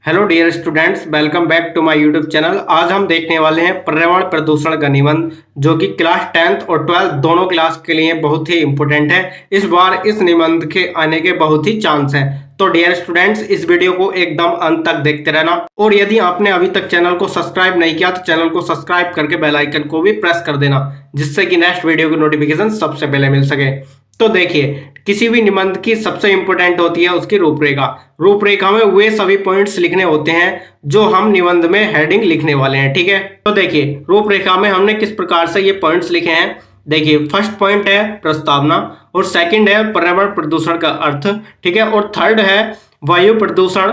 Hello dear students, welcome back to my YouTube channel. आज हम देखने वाले हैं पर्यावरण प्रदूषण का निबंध, जो कि क्लास 10th और 12th दोनों क्लास के लिए बहुत ही इंपॉर्टेंट है। इस बार इस निबंध के आने के बहुत ही चांस हैं। तो डियर स्टूडेंट्स, इस वीडियो को एकदम अंत तक देखते रहना, और यदि आपने अभी तक चैनल को सब्सक्राइब नहीं किया तो चैनल को सब्सक्राइब करके बेल आइकन को भी प्रेस कर देना, जिससे कि नेक्स्ट वीडियो की नोटिफिकेशन सबसे पहले मिल सके। तो देखिए, किसी भी निबंध की सबसे इंपॉर्टेंट होती है उसकी रूपरेखा। रूपरेखा में वे सभी पॉइंट्स लिखने होते हैं जो हम निबंध में हेडिंग लिखने वाले हैं। ठीक है, तो देखिए रूपरेखा में हमने किस प्रकार से ये पॉइंट्स लिखे हैं। देखिए, फर्स्ट पॉइंट है प्रस्तावना, और सेकंड है पर्यावरण प्रदूषण का अर्थ। ठीक है, और थर्ड है वायु प्रदूषण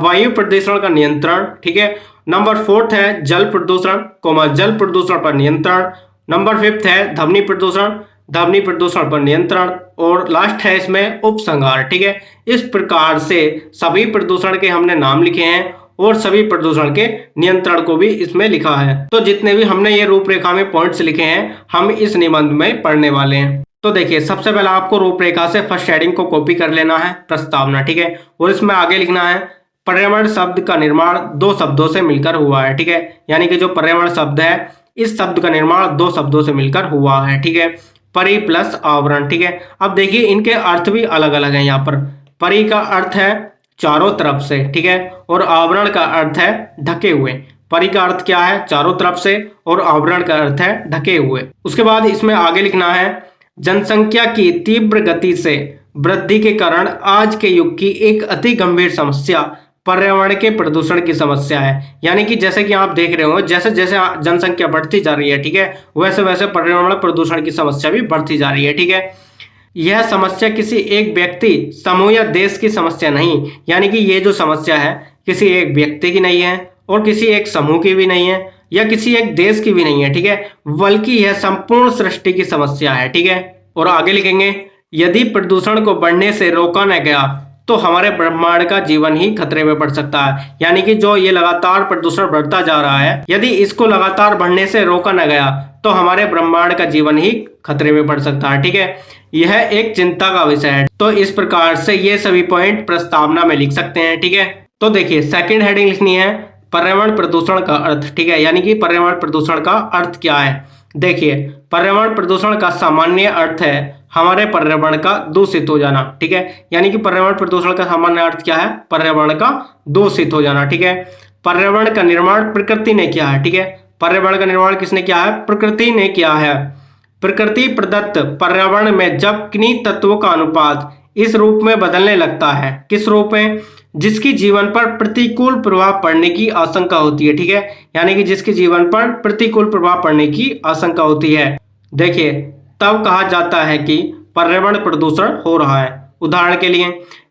वायु प्रदूषण का नियंत्रण। ठीक है, नंबर फोर्थ है जल प्रदूषण जल प्रदूषण पर नियंत्रण। नंबर फिफ्थ है ध्वनि प्रदूषण पर नियंत्रण, और लास्ट है इसमें उपसंहार। ठीक है, इस प्रकार से सभी प्रदूषण के हमने नाम लिखे हैं और सभी प्रदूषण के नियंत्रण को भी इसमें लिखा है। तो जितने भी हमने ये रूपरेखा में पॉइंट्स लिखे हैं हम इस निबंध में पढ़ने वाले हैं। तो देखिए, सबसे पहले आपको रूपरेखा से फर्स्ट हेडिंग को कॉपी कर लेना है, प्रस्तावना। ठीक है, और इसमें आगे लिखना है पर्यावरण शब्द का निर्माण दो शब्दों से मिलकर हुआ है। ठीक है, यानी कि जो पर्यावरण शब्द है इस शब्द का निर्माण दो शब्दों से मिलकर हुआ है। ठीक है, परि प्लस आवरण। ठीक है, अब देखिए इनके अर्थ भी अलग अलग हैं। यहाँ पर परि का अर्थ है चारों तरफ से। ठीक है, और आवरण का अर्थ है ढके हुए। परि का अर्थ क्या है? चारों तरफ से, और आवरण का अर्थ है ढके हुए। उसके बाद इसमें आगे लिखना है जनसंख्या की तीव्र गति से वृद्धि के कारण आज के युग की एक अति गंभीर समस्या पर्यावरण के प्रदूषण की समस्या है। यानी कि जैसे कि आप देख रहे हो, जैसे जैसे जनसंख्या बढ़ती जा रही है, ठीक है, वैसे वैसे पर्यावरण प्रदूषण की समस्या भी बढ़ती जा रही है। ठीक है, यह समस्या किसी एक व्यक्ति, समूह या देश की समस्या नहीं, यानी कि ये जो समस्या है किसी एक व्यक्ति की नहीं है और किसी एक समूह की भी नहीं है या किसी एक देश की भी नहीं है। ठीक है, बल्कि यह संपूर्ण सृष्टि की समस्या है। ठीक है, और आगे लिखेंगे यदि प्रदूषण को बढ़ने से रोका न गया तो हमारे ब्रह्मांड का जीवन ही खतरे में पड़ सकता है। यानी कि जो ये लगातार प्रदूषण बढ़ता जा रहा है, यदि इसको लगातार बढ़ने से रोका न गया तो हमारे ब्रह्मांड का जीवन ही खतरे में पड़ सकता है। ठीक है, यह एक चिंता का विषय है। तो इस प्रकार से ये सभी पॉइंट प्रस्तावना में लिख सकते हैं। ठीक है, तो देखिए सेकंड हेडिंग लिखनी है पर्यावरण प्रदूषण का अर्थ। ठीक है, यानी कि पर्यावरण प्रदूषण का अर्थ क्या है। देखिए, पर्यावरण प्रदूषण का सामान्य अर्थ है हमारे पर्यावरण का दूषित हो जाना। ठीक है, यानी कि पर्यावरण प्रदूषण का सामान्य अर्थ क्या है? पर्यावरण का दूषित हो जाना। ठीक है, पर्यावरण का निर्माण प्रकृति ने किया है। ठीक है, पर्यावरण का निर्माण किसने किया है? प्रकृति ने किया है। प्रकृति प्रदत्त पर्यावरण में जब किन्हीं तत्वों का अनुपात इस रूप में बदलने लगता है, किस रूप में? जिसकी जीवन पर प्रतिकूल प्रभाव पड़ने की आशंका होती है। ठीक है, यानी कि जिसके जीवन पर प्रतिकूल प्रभाव पड़ने की आशंका होती है, देखिए तब कहा जाता है कि पर्यावरण प्रदूषण हो रहा है। उदाहरण के लिए,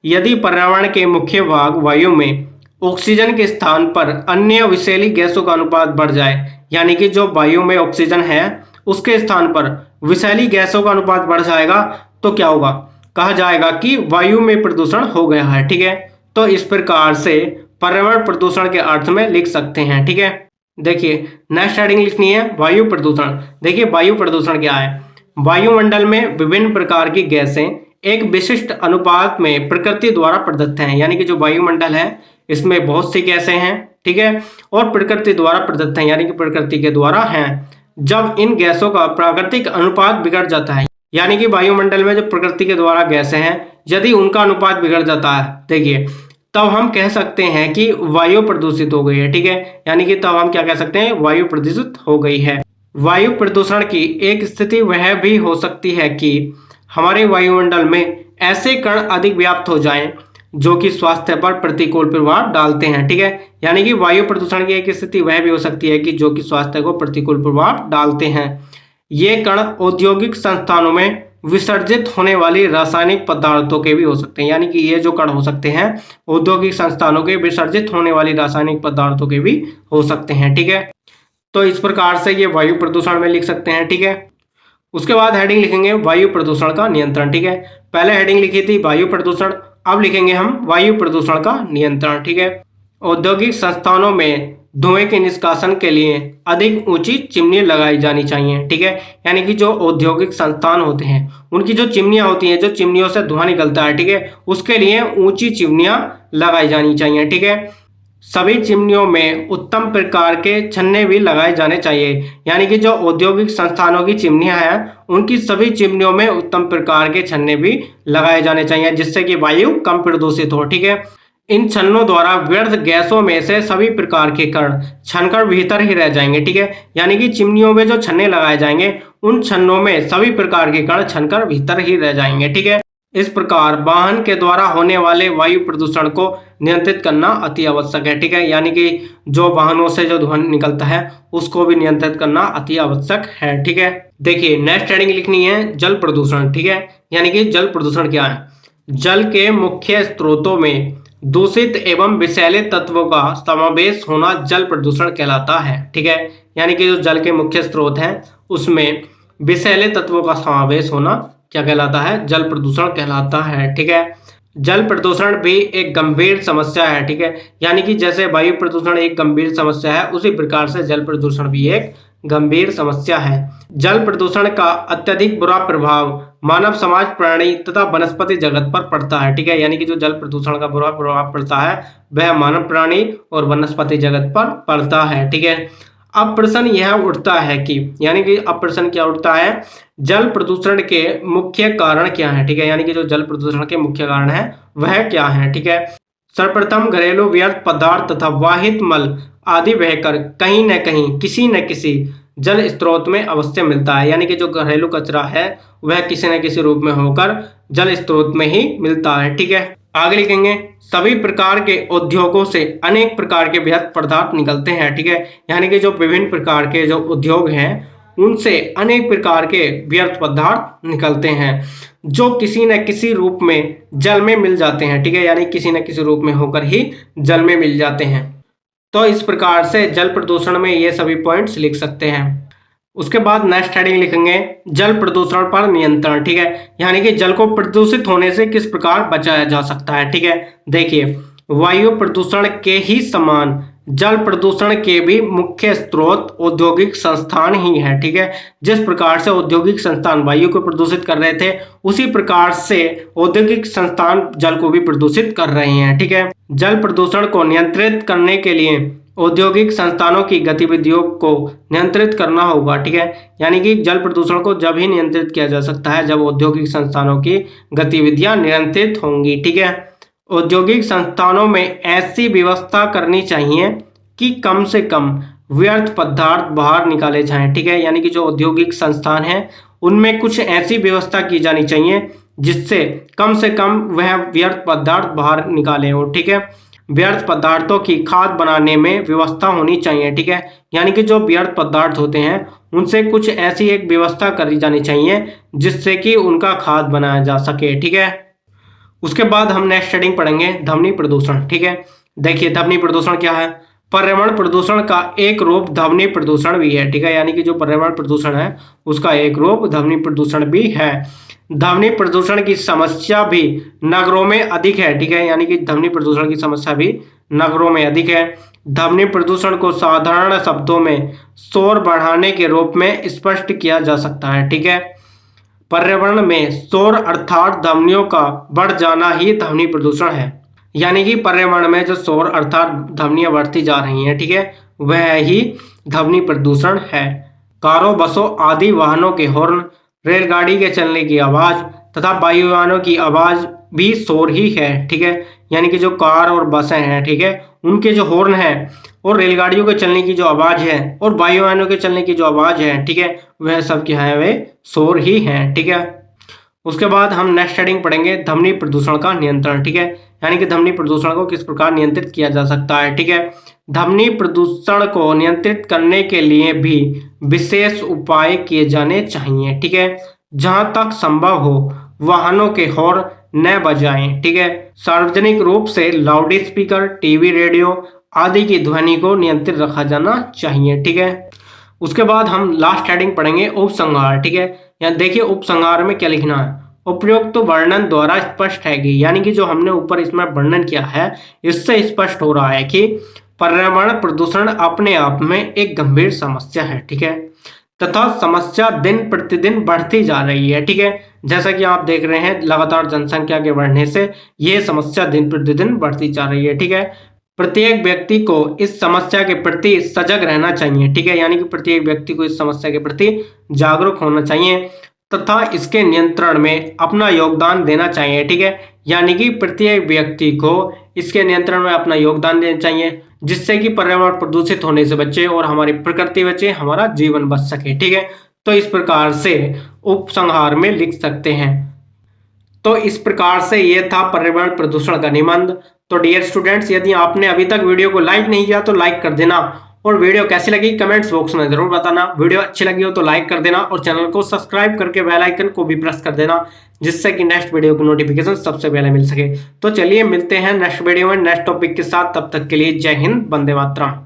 यदि पर्यावरण के मुख्य भाग वायु में ऑक्सीजन के स्थान पर अन्य विषैली गैसों का अनुपात बढ़ जाए, यानी कि जो वायु में ऑक्सीजन है उसके स्थान पर विषैली गैसों का अनुपात बढ़ जाएगा, तो क्या होगा? कहा जाएगा कि वायु में प्रदूषण हो गया है। ठीक है, तो इस प्रकार से पर्यावरण प्रदूषण के अर्थ में लिख सकते हैं। ठीक है, देखिए नेक्स्ट हेडिंग लिखनी है वायु प्रदूषण। देखिए वायु प्रदूषण क्या है? वायुमंडल में विभिन्न प्रकार की गैसें एक विशिष्ट अनुपात में प्रकृति द्वारा प्रदत्त हैं। यानी कि जो वायुमंडल है इसमें बहुत सी गैसें हैं। ठीक है, और प्रकृति द्वारा प्रदत्त हैं, यानी कि प्रकृति के द्वारा हैं। जब इन गैसों का प्राकृतिक अनुपात बिगड़ जाता है, यानी कि वायुमंडल में जो प्रकृति के द्वारा गैसें हैं यदि उनका अनुपात बिगड़ जाता है, देखिए तब हम कह सकते हैं कि वायु प्रदूषित हो गई है। ठीक है, यानी कि तब हम क्या कह सकते हैं? वायु प्रदूषित हो गई है। वायु प्रदूषण की एक स्थिति वह भी हो सकती है कि हमारे वायुमंडल में ऐसे कण अधिक व्याप्त हो जाएं जो कि स्वास्थ्य पर प्रतिकूल प्रभाव डालते हैं। ठीक है, यानी कि वायु प्रदूषण की एक स्थिति वह भी हो सकती है कि जो कि स्वास्थ्य को प्रतिकूल प्रभाव डालते हैं। ये कण औद्योगिक संस्थानों में विसर्जित होने वाली रासायनिक पदार्थों के भी हो सकते हैं। यानी कि ये जो कण हो सकते हैं औद्योगिक संस्थानों के विसर्जित होने वाली रासायनिक पदार्थों के भी हो सकते हैं। ठीक है, तो इस प्रकार से ये वायु प्रदूषण में लिख सकते हैं। ठीक है, उसके बाद हेडिंग लिखेंगे वायु प्रदूषण का नियंत्रण। ठीक है, पहले हेडिंग लिखी थी वायु प्रदूषण, अब लिखेंगे हम वायु प्रदूषण का नियंत्रण। ठीक है, औद्योगिक संस्थानों में धुएं के निष्कासन के लिए अधिक ऊंची चिमनी लगाई जानी चाहिए। ठीक है, यानी कि जो औद्योगिक संस्थान होते हैं उनकी जो चिमनियां होती हैं, जो चिमनियों से धुआं निकलता है, ठीक है, उसके लिए ऊंची चिमनियां लगाई जानी चाहिए। ठीक है, सभी चिमनियों में उत्तम प्रकार के छन्ने भी लगाए जाने चाहिए। यानी कि जो औद्योगिक संस्थानों की चिमनियां हैं उनकी सभी चिमनियों में उत्तम प्रकार के छन्ने भी लगाए जाने चाहिए, जिससे कि वायु कम प्रदूषित हो। ठीक है, इन छन्नों द्वारा व्यर्थ गैसों में से सभी प्रकार के कण छनकर भीतर ही रह जाएंगे। ठीक है, यानी कि चिमनियों में जो छन्ने लगाए जाएंगे उन छन्नों में सभी प्रकार के कण छनकर भीतर ही रह जाएंगे। ठीक है, इस प्रकार वाहन के द्वारा होने वाले वायु प्रदूषण को नियंत्रित करना अति आवश्यक है। ठीक है, यानी कि जो वाहनों से जो धुआं निकलता है उसको भी नियंत्रित करना अति आवश्यक है। ठीक है, देखिए नेक्स्ट हेडिंग लिखनी है जल प्रदूषण। ठीक है, यानी कि जल प्रदूषण क्या है? जल के मुख्य स्रोतों में दूषित एवं विषैले तत्वों का समावेश होना जल प्रदूषण कहलाता है। ठीक है, यानी कि जो जल के मुख्य स्रोत हैं उसमें विषैले तत्वों का समावेश होना क्या कहलाता है? जल प्रदूषण कहलाता है। ठीक है, जल प्रदूषण भी एक गंभीर समस्या है। ठीक है, यानी कि जैसे वायु प्रदूषण एक गंभीर समस्या है उसी प्रकार से जल प्रदूषण भी एक गंभीर समस्या है। जल प्रदूषण का अत्यधिक बुरा प्रभाव मानव समाज, प्राणी तथा वनस्पति जगत पर पड़ता है। ठीक है, यानी कि जो जल प्रदूषण का बुरा प्रभाव पड़ता है वह मानव, प्राणी और वनस्पति जगत पर पड़ता है। ठीक है, अब प्रश्न यह उठता है कि यानी कि अब प्रश्न क्या उठता है, जल प्रदूषण के मुख्य कारण क्या है? ठीक है, यानी कि जो जल प्रदूषण के मुख्य कारण है वह क्या है? ठीक है, सर्वप्रथम घरेलू व्यर्थ पदार्थ तथा वाहित मल आदि बहकर कहीं न कहीं किसी न किसी जल स्रोत में अवश्य मिलता है। यानी कि जो घरेलू कचरा है वह किसी न किसी रूप में होकर जल स्रोत में ही मिलता है। ठीक है, आगे लिखेंगे सभी प्रकार के उद्योगों से अनेक प्रकार के व्यर्थ पदार्थ निकलते हैं। ठीक है, यानी कि जो विभिन्न प्रकार के जो उद्योग हैं उनसे अनेक प्रकार के व्यर्थ पदार्थ निकलते हैं जो किसी न किसी रूप में जल में मिल जाते हैं। ठीक है, यानी किसी न किसी रूप में होकर ही जल में मिल जाते हैं। तो इस प्रकार से जल प्रदूषण में ये सभी पॉइंट्स लिख सकते हैं। उसके बाद नेक्स्ट हेडिंग लिखेंगे जल प्रदूषण पर नियंत्रण। ठीक है, यानी कि जल को प्रदूषित होने से किस प्रकार बचाया जा सकता है। ठीक है, देखिए वायु प्रदूषण के ही समान जल प्रदूषण के भी मुख्य स्रोत औद्योगिक संस्थान ही है। ठीक है, जिस प्रकार से औद्योगिक संस्थान वायु को प्रदूषित कर रहे थे उसी प्रकार से औद्योगिक संस्थान जल को भी प्रदूषित कर रहे हैं। ठीक है, जल प्रदूषण को नियंत्रित करने के लिए औद्योगिक संस्थानों की गतिविधियों को नियंत्रित करना होगा। ठीक है, यानी कि जल प्रदूषण को जब ही नियंत्रित किया जा सकता है जब औद्योगिक संस्थानों की गतिविधियां नियंत्रित होंगी। ठीक है, औद्योगिक संस्थानों में ऐसी व्यवस्था करनी चाहिए कि कम से कम व्यर्थ पदार्थ बाहर निकाले जाएं। ठीक है, यानी कि जो औद्योगिक संस्थान हैं उनमें कुछ ऐसी व्यवस्था की जानी चाहिए जिससे कम से कम वह व्यर्थ पदार्थ बाहर निकाले हो। ठीक है, व्यर्थ पदार्थों की खाद बनाने में व्यवस्था होनी चाहिए। ठीक है, यानी कि जो व्यर्थ पदार्थ होते हैं उनसे कुछ ऐसी एक व्यवस्था करी जानी चाहिए जिससे कि उनका खाद बनाया जा सके। ठीक है, उसके बाद हम नेक्स्ट हेडिंग पढ़ेंगे ध्वनि प्रदूषण। ठीक है, देखिए ध्वनि प्रदूषण क्या है? पर्यावरण प्रदूषण का एक रूप ध्वनि प्रदूषण भी है। ठीक है, यानी कि जो पर्यावरण प्रदूषण है उसका एक रूप ध्वनि प्रदूषण भी है। ध्वनि प्रदूषण की समस्या भी नगरों में अधिक है। ठीक है, यानी कि ध्वनि प्रदूषण की समस्या भी नगरों में अधिक है। ध्वनि प्रदूषण को साधारण शब्दों में शोर बढ़ाने के रूप में स्पष्ट किया जा सकता है। ठीक है, पर्यावरण में शोर अर्थात ध्वनियों का बढ़ जाना ही ध्वनि प्रदूषण है। यानी कि पर्यावरण में जो शोर अर्थात ध्वनियां बढ़ती जा रही हैं, ठीक है, वह ही ध्वनि प्रदूषण है। कारों, बसों आदि वाहनों के हॉर्न, रेलगाड़ी के चलने की आवाज तथा वायुयानों की आवाज भी शोर ही है। ठीक है, यानी कि जो कार और बसें हैं, ठीक है, उनके जो हॉर्न है और रेलगाड़ियों के चलने की जो आवाज है और वायुयानों के चलने की जो आवाज है, ठीक है, वह सब क्या है? वे शोर ही हैं। ठीक है, उसके बाद हम नेक्स्ट हेडिंग पढ़ेंगे ध्वनि प्रदूषण का नियंत्रण। ठीक है, यानी कि ध्वनि प्रदूषण को किस प्रकार नियंत्रित किया जा सकता है। ठीक है, ध्वनि प्रदूषण को नियंत्रित करने के लिए भी विशेष उपाय किए जाने चाहिए। ठीक है, जहां तक संभव हो वाहनों के हॉर्न न बजाएं। ठीक है, सार्वजनिक रूप से लाउड स्पीकर, टीवी, रेडियो आदि की ध्वनि को नियंत्रित रखा जाना चाहिए। ठीक है, उसके बाद हम लास्ट हेडिंग पढ़ेंगे उपसंहार। ठीक है, यहाँ देखिए उपसंहार में क्या लिखना है? उपयुक्त वर्णन द्वारा स्पष्ट है कि, यानी कि जो हमने ऊपर इसमें वर्णन किया है इससे स्पष्ट हो रहा है कि पर्यावरण प्रदूषण अपने आप में एक गंभीर समस्या है। ठीक है, तथा समस्या दिन प्रतिदिन बढ़ती जा रही है। ठीक है, जैसा कि आप देख रहे हैं लगातार जनसंख्या के बढ़ने से यह समस्या दिन प्रतिदिन बढ़ती जा रही है। ठीक है, प्रत्येक व्यक्ति को इस समस्या के प्रति सजग रहना चाहिए। ठीक है, यानी कि प्रत्येक व्यक्ति को इस समस्या के प्रति जागरूक होना चाहिए तथा इसके नियंत्रण में अपना योगदान देना चाहिए। ठीक है, यानी कि प्रत्येक व्यक्ति को इसके नियंत्रण में अपना योगदान देना चाहिए, जिससे कि पर्यावरण प्रदूषित होने से बचे और हमारी प्रकृति बचे, हमारा जीवन बच सके। ठीक है, तो इस प्रकार से उपसंहार में लिख सकते हैं। तो इस प्रकार से ये था पर्यावरण प्रदूषण का निबंध। तो डियर स्टूडेंट्स, यदि आपने अभी तक वीडियो को लाइक नहीं किया तो लाइक कर देना, और वीडियो कैसी लगी कमेंट्स बॉक्स में जरूर बताना। वीडियो अच्छी लगी हो तो लाइक कर देना और चैनल को सब्सक्राइब करके बेल आइकन को भी प्रेस कर देना, जिससे कि नेक्स्ट वीडियो की नोटिफिकेशन सबसे पहले मिल सके। तो चलिए मिलते हैं नेक्स्ट वीडियो में नेक्स्ट टॉपिक के साथ, तब तक के लिए जय हिंद, वंदे मातरम।